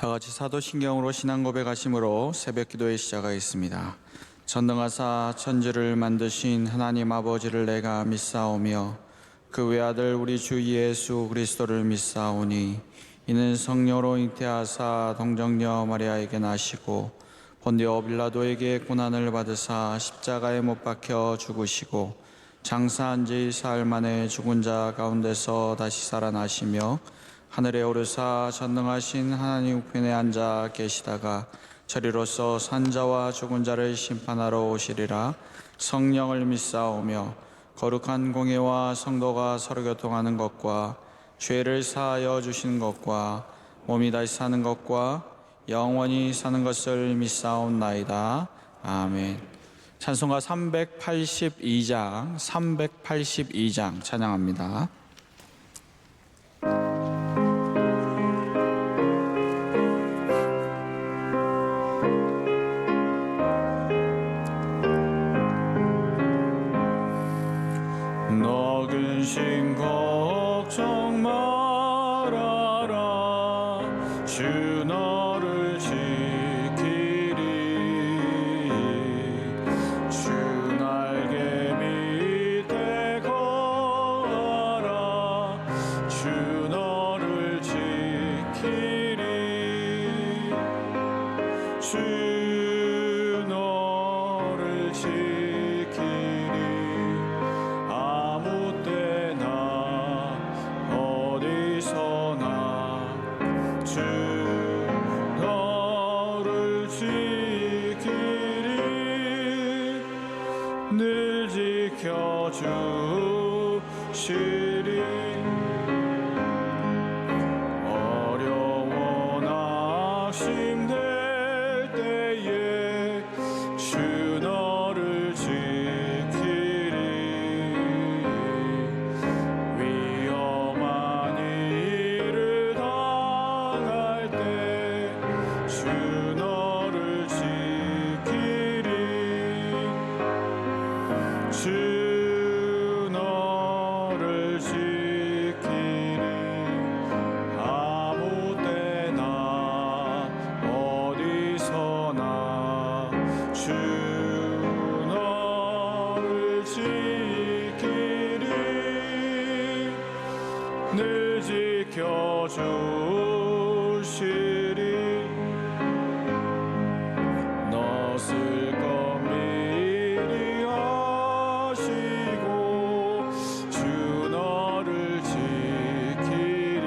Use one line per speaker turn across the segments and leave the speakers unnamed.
다 같이 사도신경으로 신앙 고백하심으로 새벽 기도의 시작하겠습니다. 전능하사 천지를 만드신 하나님 아버지를 내가 믿사오며 그 외아들 우리 주 예수 그리스도를 믿사오니 이는 성령으로 잉태하사 동정녀 마리아에게 나시고 본디오 빌라도에게 고난을 받으사 십자가에 못 박혀 죽으시고 장사한 지 사흘 만에 죽은 자 가운데서 다시 살아나시며 하늘에 오르사 전능하신 하나님 우편에 앉아 계시다가 저리로서 산자와 죽은 자를 심판하러 오시리라. 성령을 믿사오며 거룩한 공예와 성도가 서로 교통하는 것과 죄를 사하여 주시는 것과 몸이 다시 사는 것과 영원히 사는 것을 믿사옵나이다. 아멘. 찬송가 382장 찬양합니다. 너 근심 걱정 말아라. 주 너를 지키리. 주 날개 밑에 거하라. 주 너를 지키리. 주 너를 지키리. 아무 때나 어디서나 주 너를 지키리. 늘 지켜주시리. 어려워 낙심될 때에 주 너를 지키리. 위험한 일을 당할 때 주 너를 지키리. 주 너를 지키리. 아무 때나 어디서나 주 너를 지키리. 늘 지켜주시리. 너 쓸 것 미리 하시고 주 너를 지키리.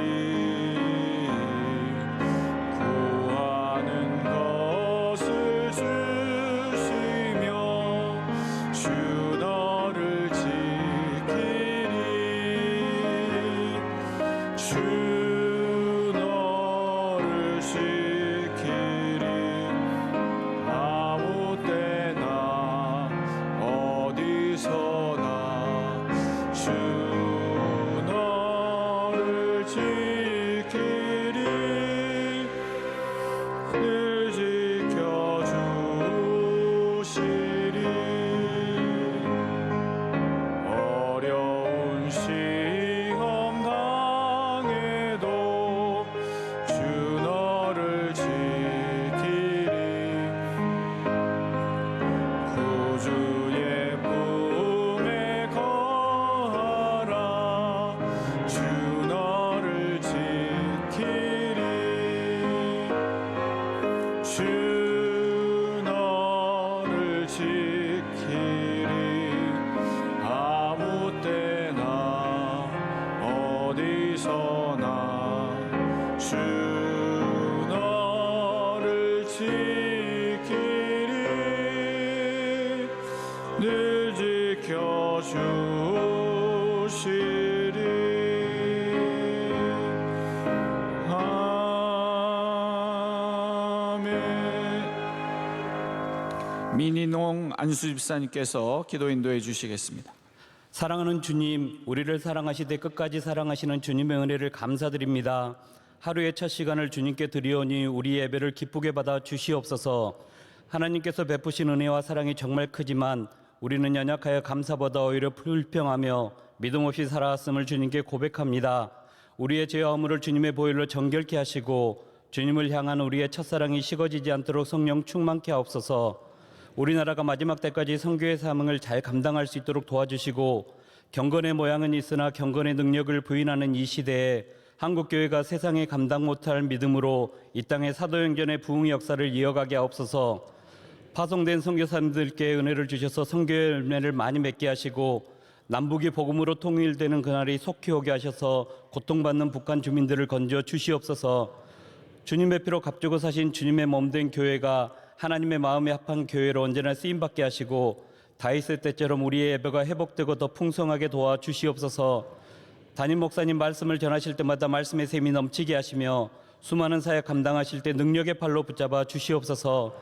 구하는 것을 주시며 주 너를 지키리. 주 너를 지키리. 아무 때나 어디서나 주 너를 지키리. 늘 지켜주시리. 어려운 시험 당해도 주 너를 지키리. 구주의 품에 거하라. 주 너를 지키리. 주 너를 지키리. 아무 때나 어디서나 주 너를 지키리. 늘 지켜주시리. 아멘. 민희농 안수집사님께서 기도 인도해 주시겠습니다.
사랑하는 주님, 우리를 사랑하시되 끝까지 사랑하시는 주님의 은혜를 감사드립니다. 하루의 첫 시간을 주님께 드리오니 우리 예배를 기쁘게 받아 주시옵소서. 하나님께서 베푸신 은혜와 사랑이 정말 크지만 우리는 연약하여 감사보다 오히려 불평하며 믿음 없이 살아왔음을 주님께 고백합니다. 우리의 죄와 허물을 주님의 보혈로 정결케 하시고 주님을 향한 우리의 첫사랑이 식어지지 않도록 성령 충만케 하옵소서. 우리나라가 마지막 때까지 선교의 사명을 잘 감당할 수 있도록 도와주시고, 경건의 모양은 있으나 경건의 능력을 부인하는 이 시대에 한국교회가 세상에 감당 못할 믿음으로 이 땅의 사도행전의 부흥의 역사를 이어가게 하옵소서. 파송된 선교사님들께 은혜를 주셔서 선교의 열매를 많이 맺게 하시고, 남북이 복음으로 통일되는 그날이 속히 오게 하셔서 고통받는 북한 주민들을 건져 주시옵소서. 주님의 피로 값주고 사신 주님의 몸된 교회가 하나님의 마음에 합한 교회로 언제나 쓰임받게 하시고, 다윗의 때처럼 우리의 예배가 회복되고 더 풍성하게 도와주시옵소서. 담임 목사님 말씀을 전하실 때마다 말씀의 샘이 넘치게 하시며 수많은 사역 감당하실 때 능력의 팔로 붙잡아 주시옵소서.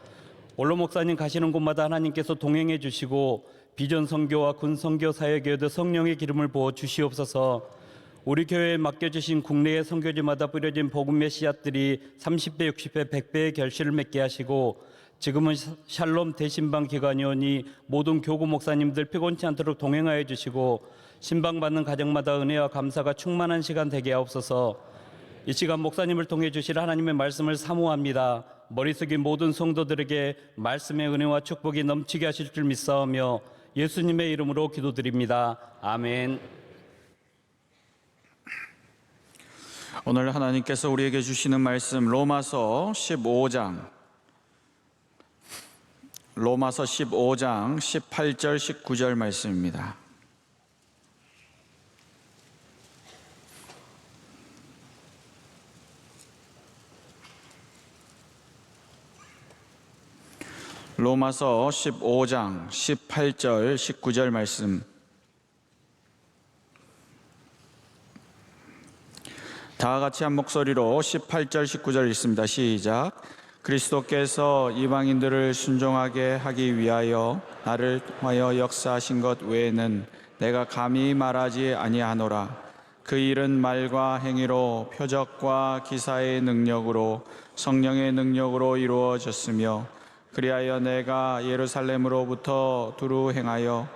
원로 목사님 가시는 곳마다 하나님께서 동행해 주시고 비전 선교와 군 선교 사역에도 성령의 기름을 부어 주시옵소서. 우리 교회에 맡겨주신 국내의 선교지마다 뿌려진 복음의 씨앗들이 30배, 60배, 100배의 결실을 맺게 하시고, 지금은 샬롬 대신방 기관이오니 모든 교구 목사님들 피곤치 않도록 동행하여 주시고, 신방받는 가정마다 은혜와 감사가 충만한 시간 되게 하옵소서. 이 시간 목사님을 통해 주실 하나님의 말씀을 사모합니다. 머리 숙인 모든 성도들에게 말씀의 은혜와 축복이 넘치게 하실 줄 믿사오며 예수님의 이름으로 기도드립니다. 아멘.
오늘 하나님께서 우리에게 주시는 말씀 로마서 15장 18절 19절 말씀입니다. 로마서 15장 18절 19절 말씀, 다 같이 한 목소리로 18절 19절 읽습니다. 시작. 그리스도께서 이방인들을 순종하게 하기 위하여 나를 통하여 역사하신 것 외에는 내가 감히 말하지 아니하노라. 그 일은 말과 행위로 표적과 기사의 능력으로 성령의 능력으로 이루어졌으며, 그리하여 내가 예루살렘으로부터 두루 행하여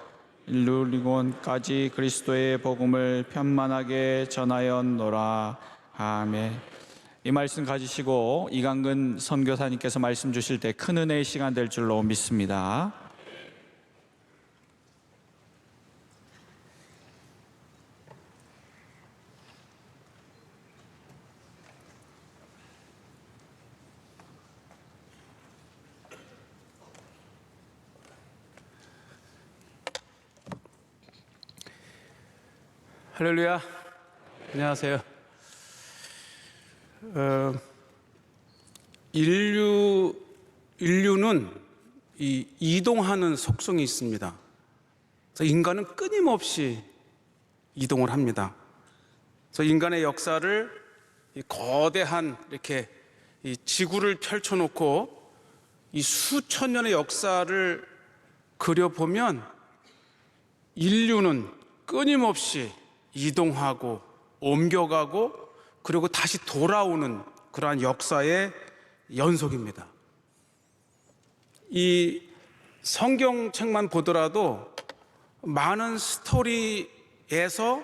일루리곤까지 그리스도의 복음을 편만하게 전하였노라. 아멘. 이 말씀 가지시고 이강근 선교사님께서 말씀 주실 때 큰 은혜의 시간 될 줄로 믿습니다.
할렐루야. 안녕하세요. 인류는 이동하는 속성이 있습니다. 그래서 인간은 끊임없이 이동을 합니다. 그래서 인간의 역사를 거대한 이렇게 이 지구를 펼쳐놓고 이 수천 년의 역사를 그려보면 인류는 끊임없이 이동하고 옮겨가고 그리고 다시 돌아오는 그러한 역사의 연속입니다. 이 성경책만 보더라도 많은 스토리에서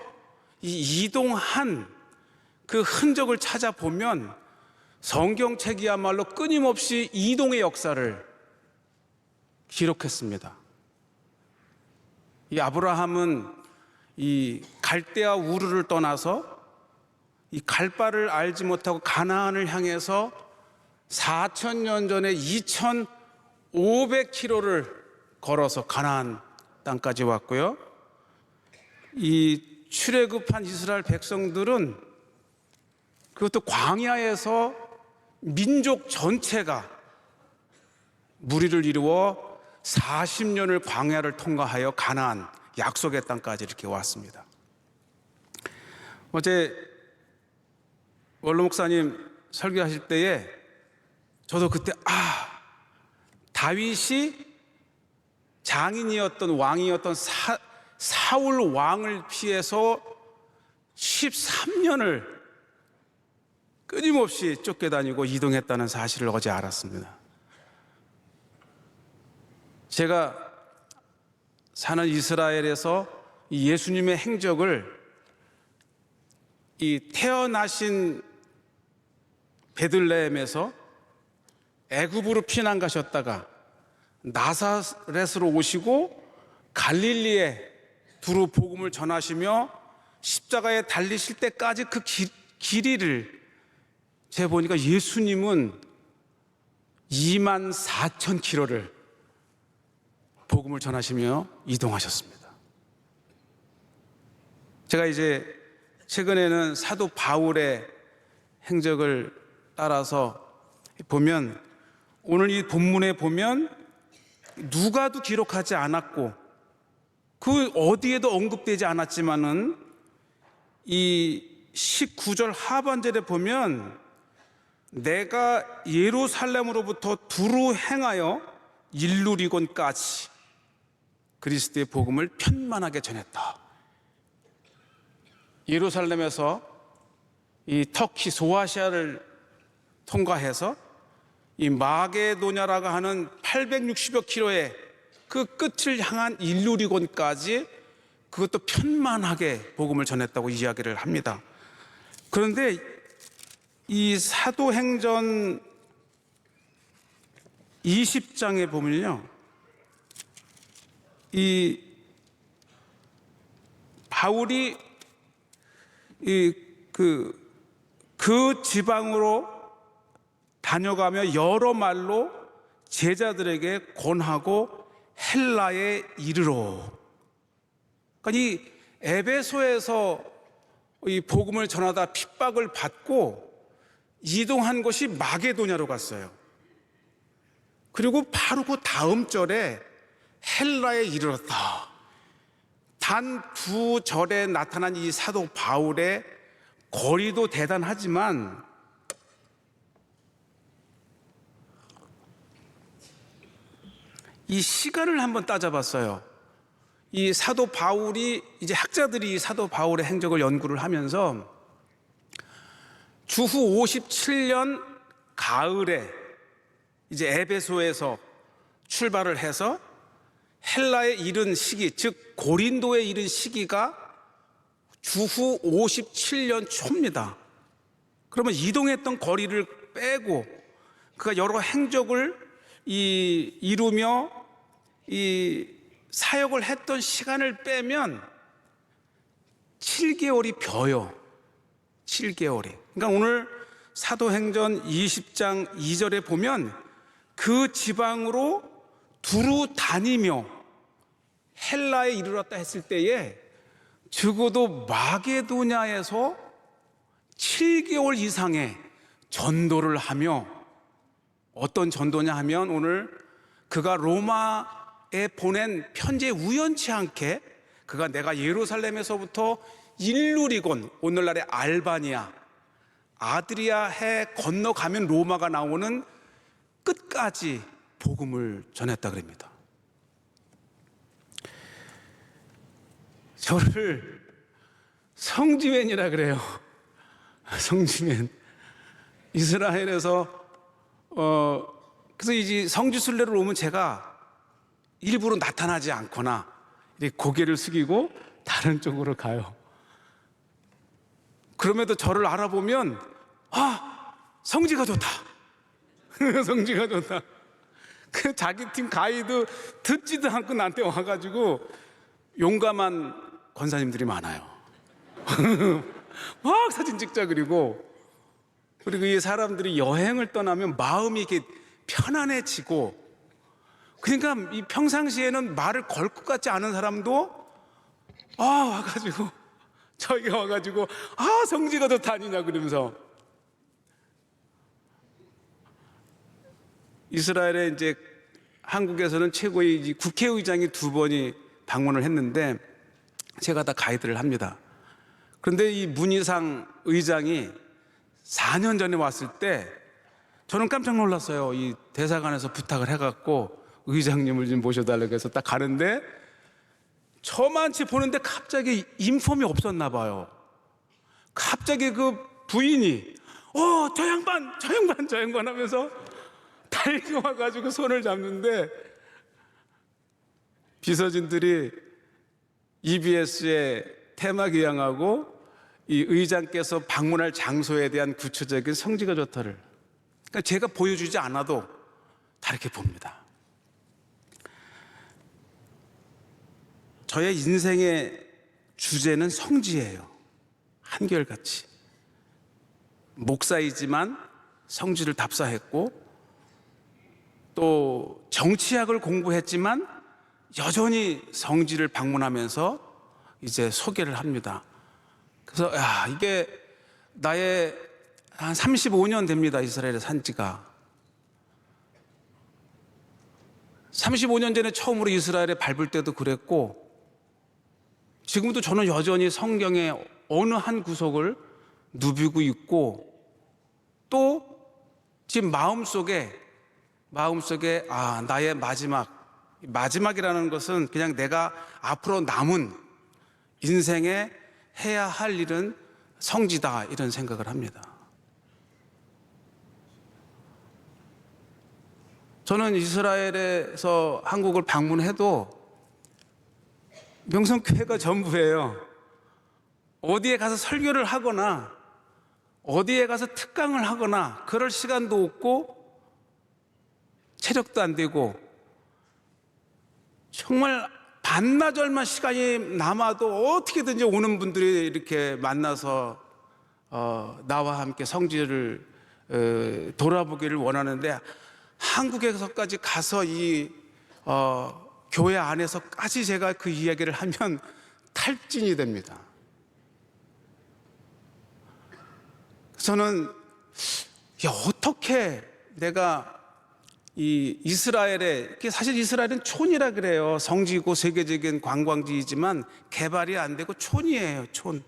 이 이동한 그 흔적을 찾아보면 성경책이야말로 끊임없이 이동의 역사를 기록했습니다. 이 아브라함은 이 갈대아 우르를 떠나서 이 갈 바를 알지 못하고 가나안을 향해서 4,000년 전에 2,500km를 걸어서 가나안 땅까지 왔고요. 이 출애굽한 이스라엘 백성들은 그것도 광야에서 민족 전체가 무리를 이루어 40년을 광야를 통과하여 가나안 약속의 땅까지 이렇게 왔습니다. 어제 원로 목사님 설교하실 때에 저도 그때 다윗이 장인이었던 왕이었던 사울 왕을 피해서 13년을 끊임없이 쫓겨다니고 이동했다는 사실을 어제 알았습니다. 제가 사는 이스라엘에서 이 예수님의 행적을 이 태어나신 베들레헴에서 애굽으로 피난 가셨다가 나사렛으로 오시고 갈릴리에 두루 복음을 전하시며 십자가에 달리실 때까지 그 길이를 제가 보니까 예수님은 24,000km를 복음을 전하시며 이동하셨습니다. 제가 이제 최근에는 사도 바울의 행적을 따라서 보면 오늘 이 본문에 보면 누가도 기록하지 않았고 그 어디에도 언급되지 않았지만은 이 19절 하반절에 보면 내가 예루살렘으로부터 두루 행하여 일루리곤까지 그리스도의 복음을 편만하게 전했다. 예루살렘에서 이 터키 소아시아를 통과해서 이 마게도냐라고 하는 860여 킬로의 그 끝을 향한 일루리곤까지 그것도 편만하게 복음을 전했다고 이야기를 합니다. 그런데 이 사도행전 20장에 보면요, 이 바울이 그 지방으로 다녀가며 여러 말로 제자들에게 권하고 헬라에 이르러. 그러니까 이 에베소에서 이 복음을 전하다 핍박을 받고 이동한 곳이 마게도냐로 갔어요. 그리고 바로 그 다음 절에 헬라에 이르렀다. 단 두 절에 나타난 이 사도 바울의 거리도 대단하지만 이 시간을 한번 따져봤어요. 이 사도 바울이 이제 학자들이 사도 바울의 행적을 연구를 하면서 주후 57년 가을에 이제 에베소에서 출발을 해서 헬라에 이른 시기, 즉 고린도에 이른 시기가 주후 57년 초입니다. 그러면 이동했던 거리를 빼고 그가 여러 행적을 이루며 이 사역을 했던 시간을 빼면 7개월이 벼요. 7개월이. 그러니까 오늘 사도행전 20장 2절에 보면 그 지방으로 두루 다니며 헬라에 이르렀다 했을 때에 적어도 마게도냐에서 7개월 이상의 전도를 하며, 어떤 전도냐 하면 오늘 그가 로마에 보낸 편지에 우연치 않게 그가 내가 예루살렘에서부터 일루리곤, 오늘날의 알바니아, 아드리아 해 건너가면 로마가 나오는 끝까지 복음을 전했다 그럽니다. 저를 성지맨이라 그래요. 성지맨. 이스라엘에서 그래서 이제 성지순례를 오면 제가 일부러 나타나지 않거나 이렇게 고개를 숙이고 다른 쪽으로 가요. 그럼에도 저를 알아보면 성지가 좋다. 성지가 좋다. 그 자기 팀 가이드 듣지도 않고 나한테 와가지고 용감한 권사님들이 많아요. 막 사진 찍자 그리고 이 사람들이 여행을 떠나면 마음이 이렇게 편안해지고, 그러니까 이 평상시에는 말을 걸 것 같지 않은 사람도 와가지고 저기 와가지고 성지가 더 다니냐 그러면서. 이스라엘에 이제 한국에서는 최고의 국회의장이 2번이 방문을 했는데 제가 다 가이드를 합니다. 그런데 이 문희상 의장이 4년 전에 왔을 때 저는 깜짝 놀랐어요. 이 대사관에서 부탁을 해갖고 의장님을 좀 모셔달라고 해서 딱 가는데 저만치 보는데 갑자기 인폼이 없었나 봐요. 갑자기 그 부인이 저 양반 하면서 달려와가지고 손을 잡는데 비서진들이 EBS의 테마 기양하고 이 의장께서 방문할 장소에 대한 구체적인 성지가 좋다를, 그러니까 제가 보여주지 않아도 다르게 봅니다. 저의 인생의 주제는 성지예요. 한결같이 목사이지만 성지를 답사했고, 또 정치학을 공부했지만 여전히 성지를 방문하면서 이제 소개를 합니다. 그래서 이게 나의 한 35년 됩니다. 이스라엘에 산 지가. 35년 전에 처음으로 이스라엘에 밟을 때도 그랬고, 지금도 저는 여전히 성경의 어느 한 구석을 누비고 있고, 또 지금 마음속에 나의 마지막이라는 것은 그냥 내가 앞으로 남은 인생에 해야 할 일은 성지다, 이런 생각을 합니다. 저는 이스라엘에서 한국을 방문해도 명성교회가 전부예요. 어디에 가서 설교를 하거나 어디에 가서 특강을 하거나 그럴 시간도 없고 체력도 안 되고, 정말 반나절만 시간이 남아도 어떻게든지 오는 분들이 이렇게 만나서 나와 함께 성지를 돌아보기를 원하는데, 한국에서까지 가서 이 교회 안에서까지 제가 그 이야기를 하면 탈진이 됩니다. 저는 어떻게 내가 이 이스라엘에, 사실 이스라엘은 촌이라 그래요. 성지고 세계적인 관광지이지만 개발이 안 되고 촌이에요, 촌.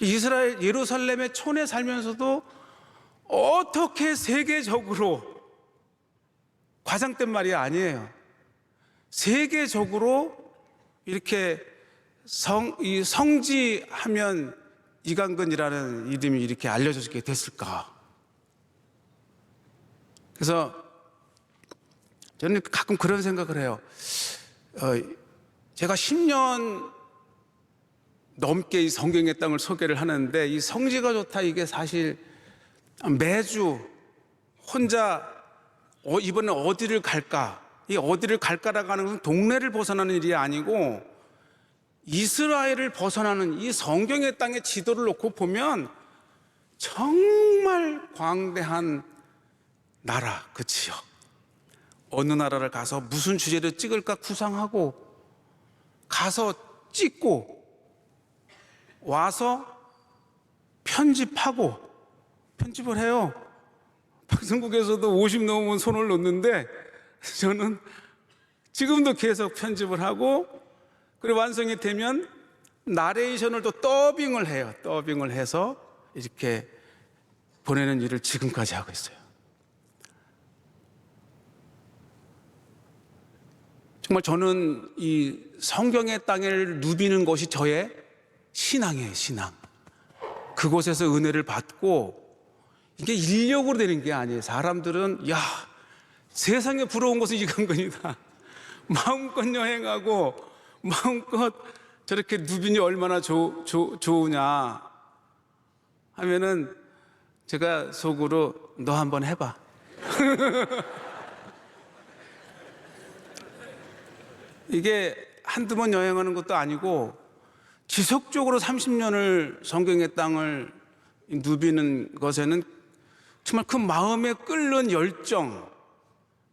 이스라엘 예루살렘의 촌에 살면서도 어떻게 세계적으로, 과장된 말이 아니에요, 세계적으로 이렇게 이 성지하면 이강근이라는 이름이 이렇게 알려지게 됐을까? 그래서 저는 가끔 그런 생각을 해요. 제가 10년 넘게 이 성경의 땅을 소개를 하는데, 이 성지가 좋다, 이게 사실 매주 혼자 이번에 어디를 갈까, 이 어디를 갈까라고 하는 것은 동네를 벗어나는 일이 아니고 이스라엘을 벗어나는 이 성경의 땅의 지도를 놓고 보면 정말 광대한 나라, 그 지역, 어느 나라를 가서 무슨 주제를 찍을까 구상하고 가서 찍고 와서 편집을 해요. 방송국에서도 50 넘으면 손을 놓는데 저는 지금도 계속 편집을 하고, 그리고 완성이 되면 나레이션을 또 더빙을 해요. 더빙을 해서 이렇게 보내는 일을 지금까지 하고 있어요. 정말 저는 이 성경의 땅을 누비는 것이 저의 신앙이에요, 신앙. 그곳에서 은혜를 받고, 이게 인력으로 되는 게 아니에요. 사람들은 세상에 부러운 것은 이강근이다, 마음껏 여행하고 마음껏 저렇게 누비니 얼마나 좋으냐 하면은 제가 속으로 너 한번 해봐. 이게 한두 번 여행하는 것도 아니고 지속적으로 30년을 성경의 땅을 누비는 것에는 정말 그 마음에 끓는 열정,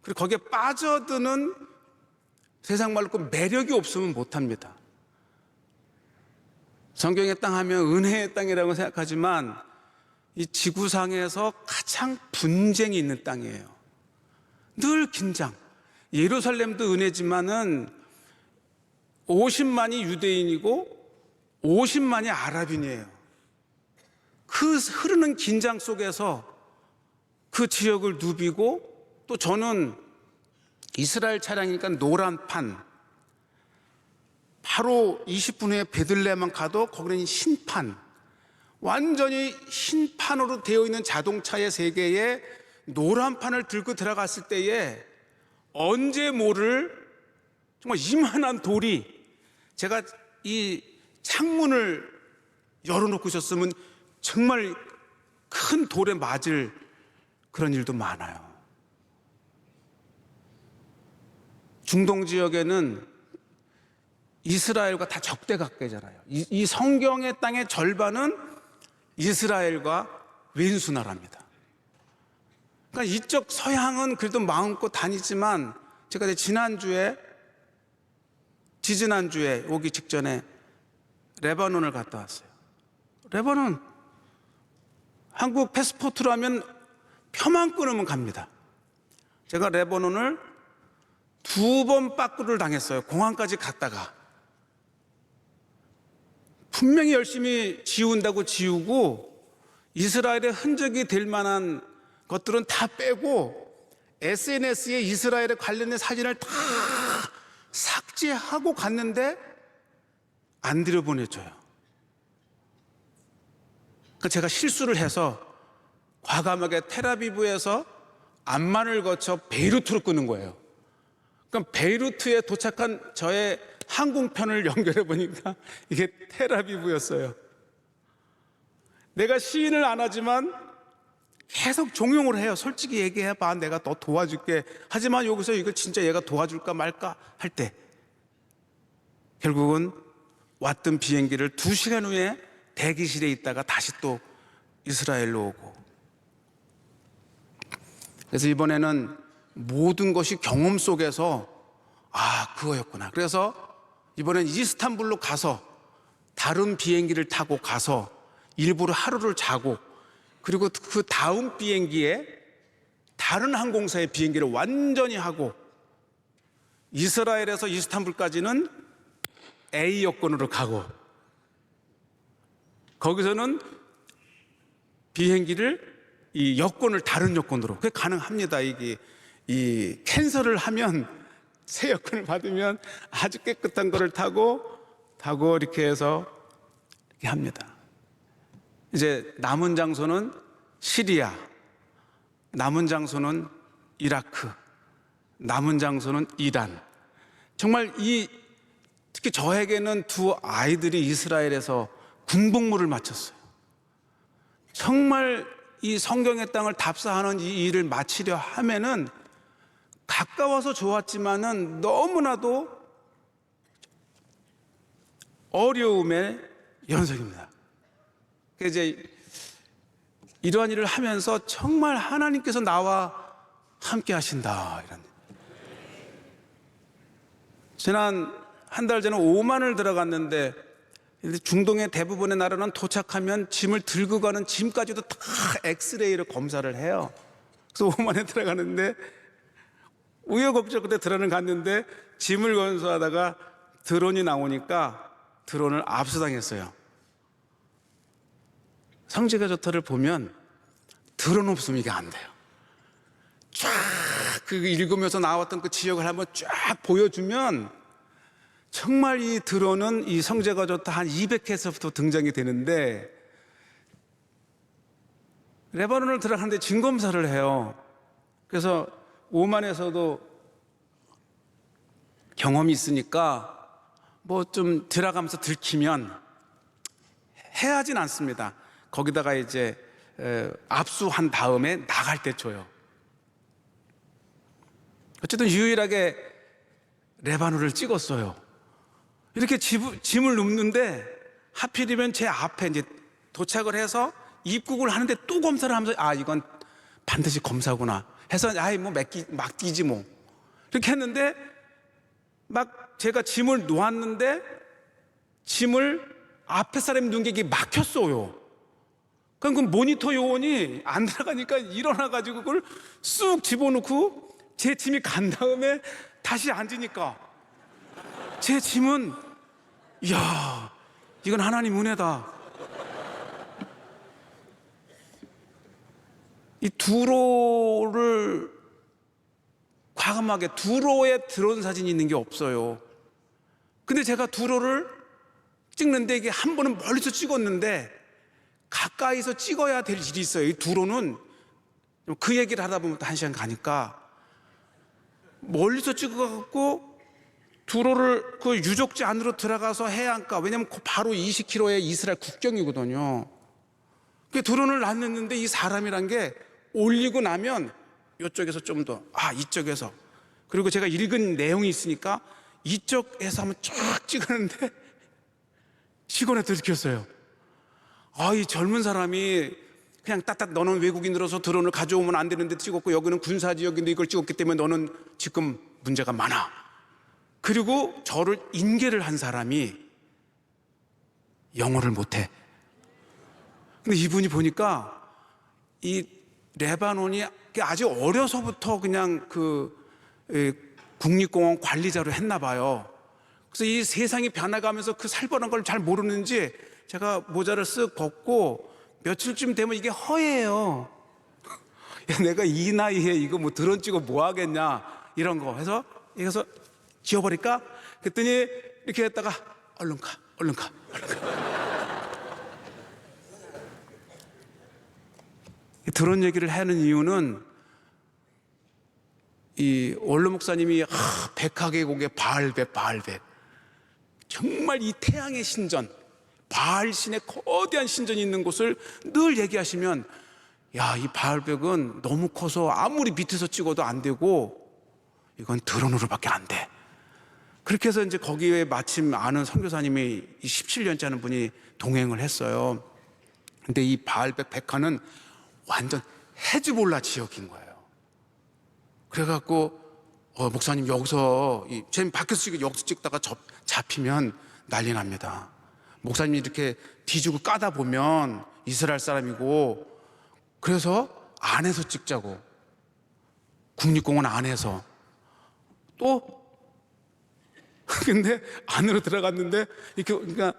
그리고 거기에 빠져드는, 세상 말로 그 매력이 없으면 못합니다. 성경의 땅 하면 은혜의 땅이라고 생각하지만 이 지구상에서 가장 분쟁이 있는 땅이에요. 늘 긴장. 예루살렘도 은혜지만은 50만이 유대인이고 50만이 아랍인이에요. 그 흐르는 긴장 속에서 그 지역을 누비고, 또 저는 이스라엘 차량이니까 노란 판, 바로 20분 후에 베들레헴만 가도 거기는 흰판, 완전히 흰판으로 되어 있는 자동차의 세계에 노란 판을 들고 들어갔을 때에 언제 모를 정말 이만한 돌이, 제가 이 창문을 열어놓고 있었으면 정말 큰 돌에 맞을 그런 일도 많아요. 중동 지역에는 이스라엘과 다 적대 관계잖아요. 이 성경의 땅의 절반은 이스라엘과 왼수나라입니다. 그러니까 이쪽 서양은 그래도 마음껏 다니지만 제가 지지난주에 오기 직전에 레바논을 갔다 왔어요. 레바논 한국 패스포트라면 표만 끊으면 갑니다. 제가 레바논을 2번 빠꾸를 당했어요. 공항까지 갔다가 분명히 열심히 지운다고 지우고 이스라엘의 흔적이 될 만한 것들은 다 빼고 SNS에 이스라엘에 관련된 사진을 다 삭제하고 갔는데 안 들여보내줘요. 그러니까 제가 실수를 해서 과감하게 텔아비브에서 암만을 거쳐 베이루트로 끄는 거예요. 그럼 베이루트에 도착한 저의 항공편을 연결해 보니까 이게 텔아비브였어요. 내가 시인을 안 하지만 계속 종용을 해요. 솔직히 얘기해봐. 내가 너 도와줄게. 하지만 여기서 이거 진짜 얘가 도와줄까 말까 할 때 결국은 왔던 비행기를 2시간 후에 대기실에 있다가 다시 또 이스라엘로 오고. 그래서 이번에는 모든 것이 경험 속에서 그거였구나. 그래서 이번엔 이스탄불로 가서 다른 비행기를 타고 가서 일부러 하루를 자고 그리고 그 다음 비행기에 다른 항공사의 비행기를 완전히 하고 이스라엘에서 이스탄불까지는 A 여권으로 가고 거기서는 비행기를 이 여권을 다른 여권으로 그게 가능합니다. 이게 이 캔슬을 하면 새 여권을 받으면 아주 깨끗한 거를 타고 이렇게 해서 이렇게 합니다. 이제 남은 장소는 시리아, 남은 장소는 이라크, 남은 장소는 이란. 정말 특히 저에게는 2 아이들이 이스라엘에서 군복무를 마쳤어요. 정말 이 성경의 땅을 답사하는 이 일을 마치려 하면은 가까워서 좋았지만은 너무나도 어려움의 연속입니다. 그래서 이제 이러한 일을 하면서 정말 하나님께서 나와 함께 하신다. 이런. 지난 한 달 전에 오만을 들어갔는데 중동의 대부분의 나라는 도착하면 짐을 들고 가는 짐까지도 다 엑스레이로 검사를 해요. 그래서 오만에 들어가는데 우여곡절 끝에 드론을 갔는데 짐을 건수하다가 드론이 나오니까 드론을 압수당했어요. 성지가 좋다를 보면 드론 없으면 이게 안 돼요. 쫙 그 읽으면서 나왔던 그 지역을 한번 쫙 보여주면 정말 이 드론은 이 성지가 좋다 한 200회에서부터 등장이 되는데 레바논을 들어가는데 진검사를 해요. 그래서 오만에서도 경험이 있으니까 뭐 좀 들어가면서 들키면 해하진 않습니다. 거기다가 이제 압수한 다음에 나갈 때 줘요. 어쨌든 유일하게 레바논을 찍었어요. 이렇게 짐을 눕는데 하필이면 제 앞에 이제 도착을 해서 입국을 하는데 또 검사를 하면서 이건 반드시 검사구나 해서 막 뛰지 뭐 이렇게 했는데 막 제가 짐을 놓았는데 짐을 앞에 사람이 누운 게 이게 막혔어요. 그럼 그 모니터 요원이 안 들어가니까 일어나가지고 그걸 쑥 집어넣고 제 짐이 간 다음에 다시 앉으니까 제 짐은 이야 이건 하나님 은혜다. 이 두로를 과감하게 두로에 드론 사진이 있는 게 없어요. 근데 제가 두로를 찍는데 이게 한 번은 멀리서 찍었는데 가까이서 찍어야 될 일이 있어요. 이 두로는 그 얘기를 하다 보면 또 1시간 가니까 멀리서 찍어갖고 두로를 그 유적지 안으로 들어가서 해안가, 왜냐면 바로 20km의 이스라엘 국경이거든요. 그 드론을 놨는데 이 사람이란 게 올리고 나면 이쪽에서 좀 더, 이쪽에서. 그리고 제가 읽은 내용이 있으니까 이쪽에서 한번 쫙 찍었는데 시골에 들켰어요. 이 젊은 사람이 그냥 따딱 너는 외국인으로서 드론을 가져오면 안 되는데 찍었고 여기는 군사지역인데 이걸 찍었기 때문에 너는 지금 문제가 많아. 그리고 저를 인계를 한 사람이 영어를 못해. 근데 이분이 보니까 이 레바논이 아주 어려서부터 그냥 국립공원 관리자로 했나 봐요. 그래서 이 세상이 변해가면서 그 살벌한 걸 잘 모르는지 제가 모자를 쓱 벗고 며칠쯤 되면 이게 허예요. 야, 내가 이 나이에 이거 뭐 드론 찍어 뭐 하겠냐 이런 거 해서 이래서 지워버릴까? 그랬더니 이렇게 했다가 얼른 가. 드론 얘기를 하는 이유는 이 원로 목사님이 백하계곡의 바알백 정말 이 태양의 신전 바알신의 거대한 신전이 있는 곳을 늘 얘기하시면 이 바알백은 너무 커서 아무리 밑에서 찍어도 안 되고 이건 드론으로밖에 안 돼. 그렇게 해서 이제 거기에 마침 아는 선교사님이 17년째 하는 분이 동행을 했어요. 근데 이 바알백 백화는 완전 헤즈볼라 지역인 거예요. 그래갖고 목사님 여기서 쟤는 밖에서 여기서 찍다가 잡히면 난리 납니다. 목사님이 이렇게 뒤지고 까다 보면 이스라엘 사람이고 그래서 안에서 찍자고 국립공원 안에서 또 근데 안으로 들어갔는데 이렇게 그러니까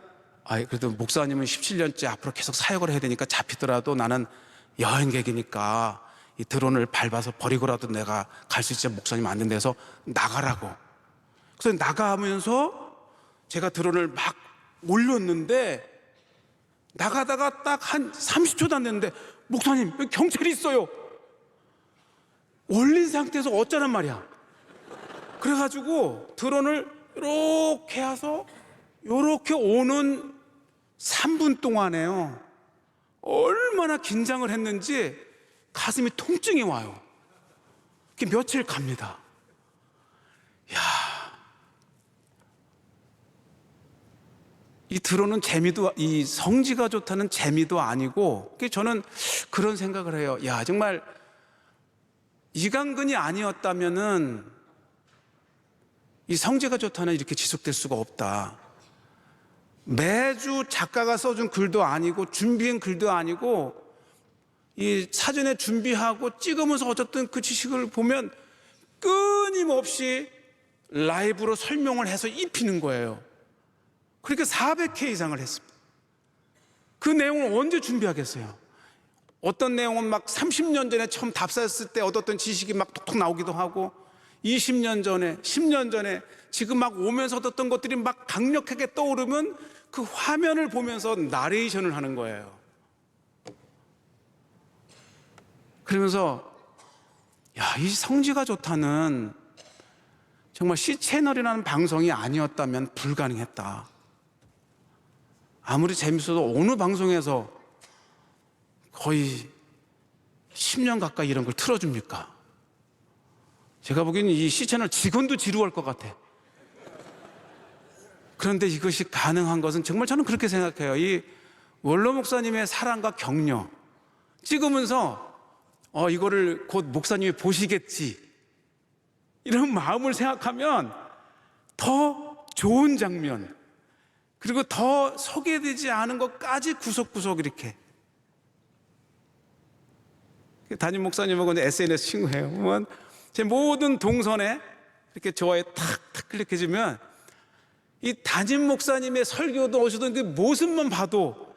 그래도 목사님은 17년째 앞으로 계속 사역을 해야 되니까 잡히더라도 나는 여행객이니까 이 드론을 밟아서 버리고라도 내가 갈 수 있지 목사님 안 된대서 나가라고. 그래서 나가면서 제가 드론을 막 올렸는데 나가다가 딱 한 30초도 안 됐는데 목사님 여기 경찰이 있어요. 올린 상태에서 어쩌란 말이야. 그래가지고 드론을 이렇게 해서 이렇게 오는 3분 동안에요 얼마나 긴장을 했는지 가슴이 통증이 와요. 며칠 갑니다. 이 드론은 이 성지가 좋다는 재미도 아니고 저는 그런 생각을 해요. 정말 이강근이 아니었다면은 이 성지가 좋다는 이렇게 지속될 수가 없다. 매주 작가가 써준 글도 아니고 준비한 글도 아니고 이 사전에 준비하고 찍으면서 어쨌든 그 지식을 보면 끊임없이 라이브로 설명을 해서 입히는 거예요. 그러니까 400회 이상을 했습니다. 그 내용을 언제 준비하겠어요? 어떤 내용은 막 30년 전에 처음 답사했을 때 얻었던 지식이 막 톡톡 나오기도 하고 20년 전에 10년 전에 지금 막 오면서 얻었던 것들이 막 강력하게 떠오르면 그 화면을 보면서 나레이션을 하는 거예요. 그러면서 이 성지가 좋다는 정말 C채널이라는 방송이 아니었다면 불가능했다. 아무리 재밌어도 어느 방송에서 거의 10년 가까이 이런 걸 틀어줍니까? 제가 보기에는 이 C채널 직원도 지루할 것 같아. 그런데 이것이 가능한 것은 정말 저는 그렇게 생각해요. 이 원로 목사님의 사랑과 격려 찍으면서 이거를 곧 목사님이 보시겠지 이런 마음을 생각하면 더 좋은 장면 그리고 더 소개되지 않은 것까지 구석구석 이렇게 담임 목사님하고 SNS 친구예요. 보면 제 모든 동선에 이렇게 좋아요 탁탁 클릭해주면 이 담임 목사님의 설교도 오시던 그 모습만 봐도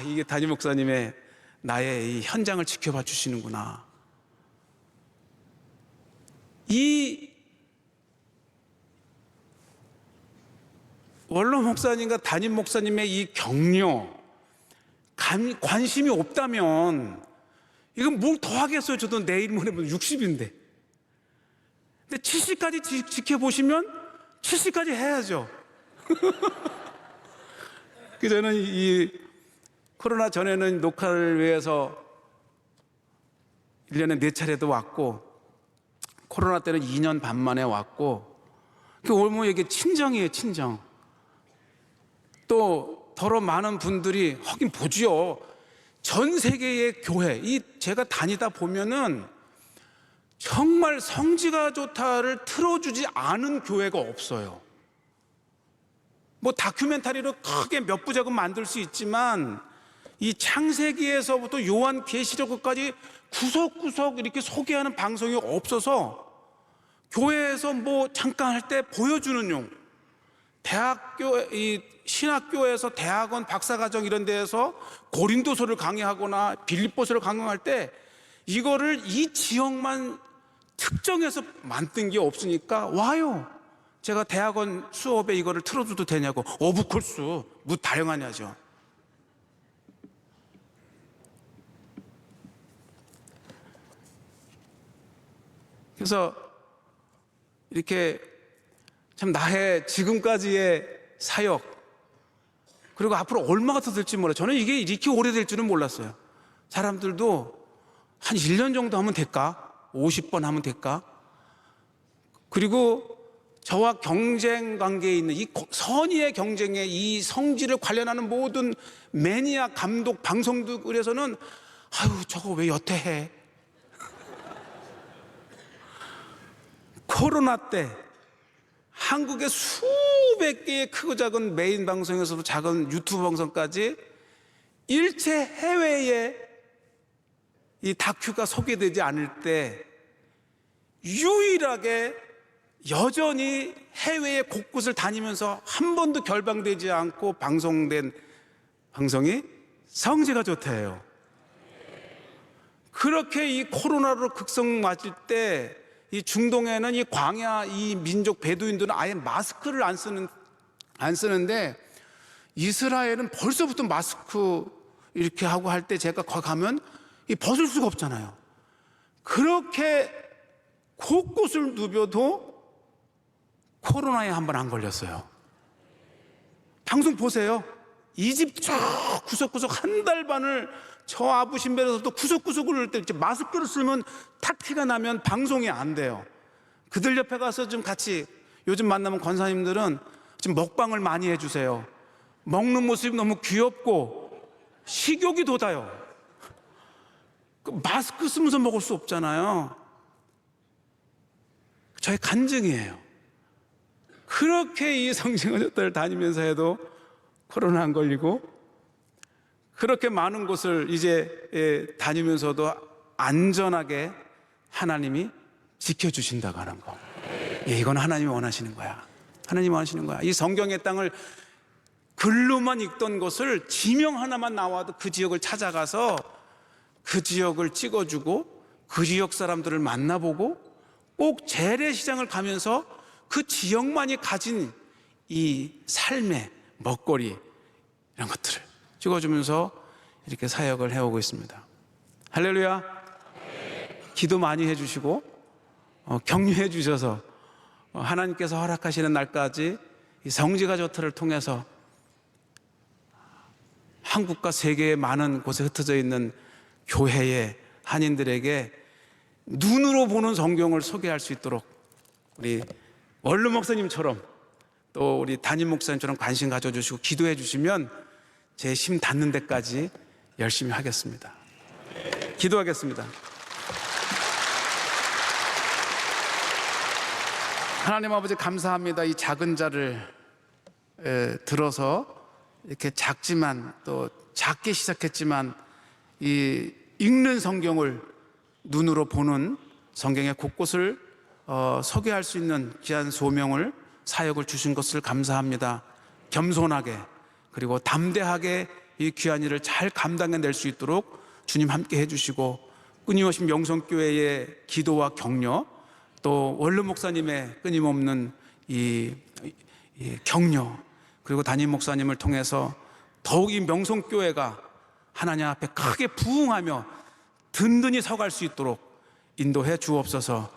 이게 담임 목사님의 나의 이 현장을 지켜봐 주시는구나. 이 원로 목사님과 담임 목사님의 이 격려, 관심이 없다면 이건 뭘 더 하겠어요. 저도 내일 모레면 60인데. 근데 70까지 지켜보시면 70까지 해야죠. 그 저는 이 코로나 전에는 녹화를 위해서 1년에 4차례도 왔고, 코로나 때는 2년 반 만에 왔고, 올모 이게 친정이에요, 친정. 또 더러 많은 분들이 하긴 보지요. 전 세계의 교회, 제가 다니다 보면은 정말 성지가 좋다를 틀어주지 않은 교회가 없어요. 뭐 다큐멘터리로 크게 몇 부작은 만들 수 있지만 이 창세기에서부터 요한계시록까지 구석구석 이렇게 소개하는 방송이 없어서 교회에서 뭐 잠깐 할 때 보여주는 용, 대학교, 이 신학교에서 대학원 박사과정 이런 데에서 고린도서를 강의하거나 빌립보서를 강의할 때 이거를 이 지역만 특정해서 만든 게 없으니까 와요. 제가 대학원 수업에 이거를 틀어줘도 되냐고. 오브콜스, 뭐 다양하냐죠. 그래서 이렇게 참 나의 지금까지의 사역, 그리고 앞으로 얼마가 더 될지 몰라요. 저는 이게 이렇게 오래될 줄은 몰랐어요. 사람들도 한 1년 정도 하면 될까? 50번 하면 될까? 그리고 저와 경쟁 관계에 있는 이 선의의 경쟁에 이 성질을 관련하는 모든 매니아 감독 방송도 그래서는 아유 저거 왜 여태 해? 코로나 때 한국의 수백 개의 크고 작은 메인 방송에서도 작은 유튜브 방송까지 일체 해외에 이 다큐가 소개되지 않을 때 유일하게 여전히 해외의 곳곳을 다니면서 한 번도 결방되지 않고 방송된 방송이 성지가 좋다예요. 그렇게 이 코로나로 극성 맞을 때 이 중동에는 이 광야 이 민족 베두인들은 아예 마스크를 안 쓰는데 이스라엘은 벌써부터 마스크 이렇게 하고 할 때 제가 거기 가면 이 벗을 수가 없잖아요. 그렇게 곳곳을 누벼도 코로나에 한 번 안 걸렸어요. 방송 보세요. 이집트 쫙 구석구석 한 달 반을 저 아부신벨에서도 구석구석을 때 마스크를 쓰면 탁 티가 나면 방송이 안 돼요. 그들 옆에 가서 좀 같이 요즘 만나면 권사님들은 지금 먹방을 많이 해주세요. 먹는 모습이 너무 귀엽고 식욕이 돋아요. 마스크 쓰면서 먹을 수 없잖아요. 저의 간증이에요. 그렇게 이 성지가족들을 다니면서 해도 코로나 안 걸리고 그렇게 많은 곳을 이제 다니면서도 안전하게 하나님이 지켜주신다고 하는 거. 이건 하나님이 원하시는 거야. 하나님이 원하시는 거야. 이 성경의 땅을 글로만 읽던 것을 지명 하나만 나와도 그 지역을 찾아가서 그 지역을 찍어주고 그 지역 사람들을 만나보고 꼭 재래시장을 가면서 그 지역만이 가진 이 삶의 먹거리 이런 것들을 찍어주면서 이렇게 사역을 해오고 있습니다. 할렐루야. 기도 많이 해주시고 격려해 주셔서 하나님께서 허락하시는 날까지 이 성지가 좋다를 통해서 한국과 세계의 많은 곳에 흩어져 있는 교회의 한인들에게 눈으로 보는 성경을 소개할 수 있도록 우리 원루 목사님처럼 또 우리 담임 목사님처럼 관심 가져주시고 기도해 주시면 제 힘 닿는 데까지 열심히 하겠습니다. 기도하겠습니다. 하나님 아버지 감사합니다. 이 작은 자를 들어서 이렇게 작지만 또 작게 시작했지만 이 읽는 성경을 눈으로 보는 성경의 곳곳을 소개할 수 있는 귀한 소명을 사역을 주신 것을 감사합니다. 겸손하게 그리고 담대하게 이 귀한 일을 잘 감당해낼 수 있도록 주님 함께 해주시고 끊임없이 명성교회의 기도와 격려 또 원로 목사님의 끊임없는 이 격려 그리고 담임 목사님을 통해서 더욱 이 명성교회가 하나님 앞에 크게 부응하며 든든히 서갈 수 있도록 인도해 주옵소서.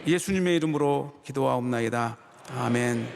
예수님의 이름으로 기도하옵나이다. 아멘.